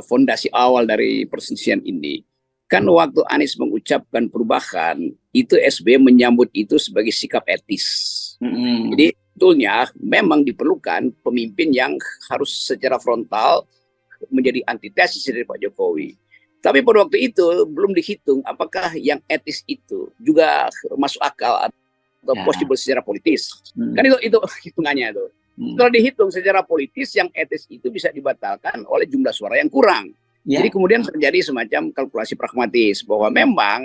fondasi awal dari perselisihan ini. Kan waktu Anies mengucapkan perubahan, itu SBY menyambut itu sebagai sikap etis. Jadi sebetulnya memang diperlukan pemimpin yang harus secara frontal menjadi antitesis dari Pak Jokowi. Tapi pada waktu itu belum dihitung apakah yang etis itu juga masuk akal atau possible secara politis. Kan itu hitungannya tuh. Setelah dihitung secara politis, yang etis itu bisa dibatalkan oleh jumlah suara yang kurang. Jadi kemudian terjadi semacam kalkulasi pragmatis bahwa memang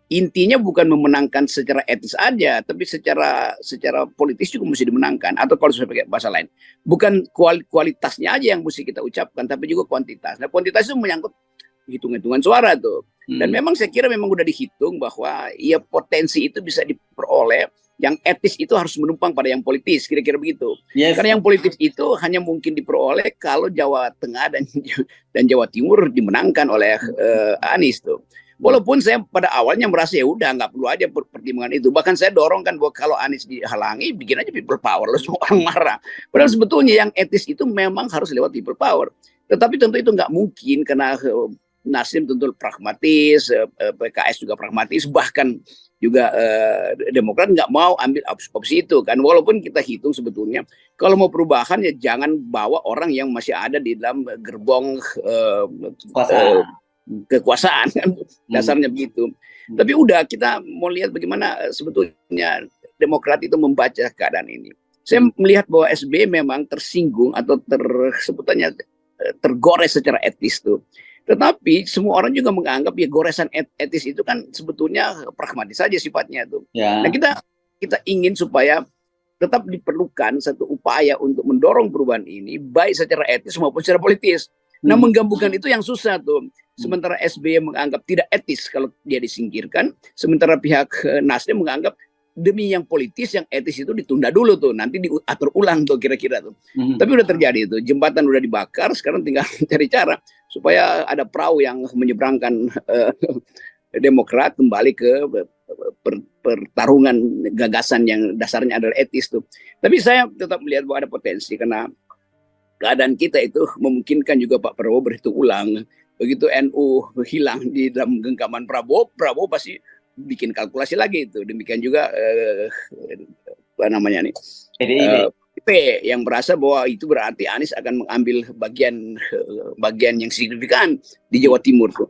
intinya bukan memenangkan secara etis aja, tapi secara politis juga mesti dimenangkan. Atau kalau saya pakai bahasa lain, bukan kualitasnya aja yang mesti kita ucapkan, tapi juga kuantitas. Nah, kuantitas itu menyangkut hitung-hitungan suara tuh. Dan memang saya kira memang udah dihitung bahwa ya potensi itu bisa diperoleh. Yang etis itu harus menumpang pada yang politis, kira-kira begitu. Karena yang politis itu hanya mungkin diperoleh kalau Jawa Tengah dan Jawa Timur dimenangkan oleh Anies tuh. Walaupun saya pada awalnya merasa ya udah nggak perlu aja pertimbangan itu. Bahkan saya dorong kan bahwa kalau Anies dihalangi, bikin aja people power, lalu semua orang marah. Padahal sebetulnya yang etis itu memang harus lewat people power. Tetapi tentu itu nggak mungkin karena Nasdem tentu pragmatis, PKS juga pragmatis, bahkan juga Demokrat nggak mau ambil opsi itu kan. Walaupun kita hitung sebetulnya kalau mau perubahan ya jangan bawa orang yang masih ada di dalam gerbong kekuasaan kan, dasarnya begitu. Tapi udah kita mau lihat bagaimana sebetulnya Demokrat itu membaca keadaan ini. Saya melihat bahwa SBY memang tersinggung atau sebetulnya tergores secara etis tuh. Tetapi semua orang juga menganggap ya goresan etis itu kan sebetulnya pragmatis saja sifatnya tuh. Nah kita ingin supaya tetap diperlukan satu upaya untuk mendorong perubahan ini baik secara etis maupun secara politis. Nah menggabungkan itu yang susah tuh. Sementara SBY menganggap tidak etis kalau dia disingkirkan, sementara pihak Nasdem menganggap demi yang politis, yang etis itu ditunda dulu tuh, nanti diatur ulang tuh kira-kira tuh. Tapi udah terjadi itu, jembatan udah dibakar, sekarang tinggal cari cara supaya ada perahu yang menyeberangkan Demokrat kembali ke pertarungan gagasan yang dasarnya adalah etis tuh. Tapi saya tetap melihat bahwa ada potensi karena keadaan kita itu memungkinkan juga Pak Prabowo berhitung ulang. Begitu NU hilang di dalam genggaman Prabowo pasti bikin kalkulasi lagi itu. Demikian juga apa namanya nih PDIP yang merasa bahwa itu berarti Anies akan mengambil bagian yang signifikan di Jawa Timur tuh.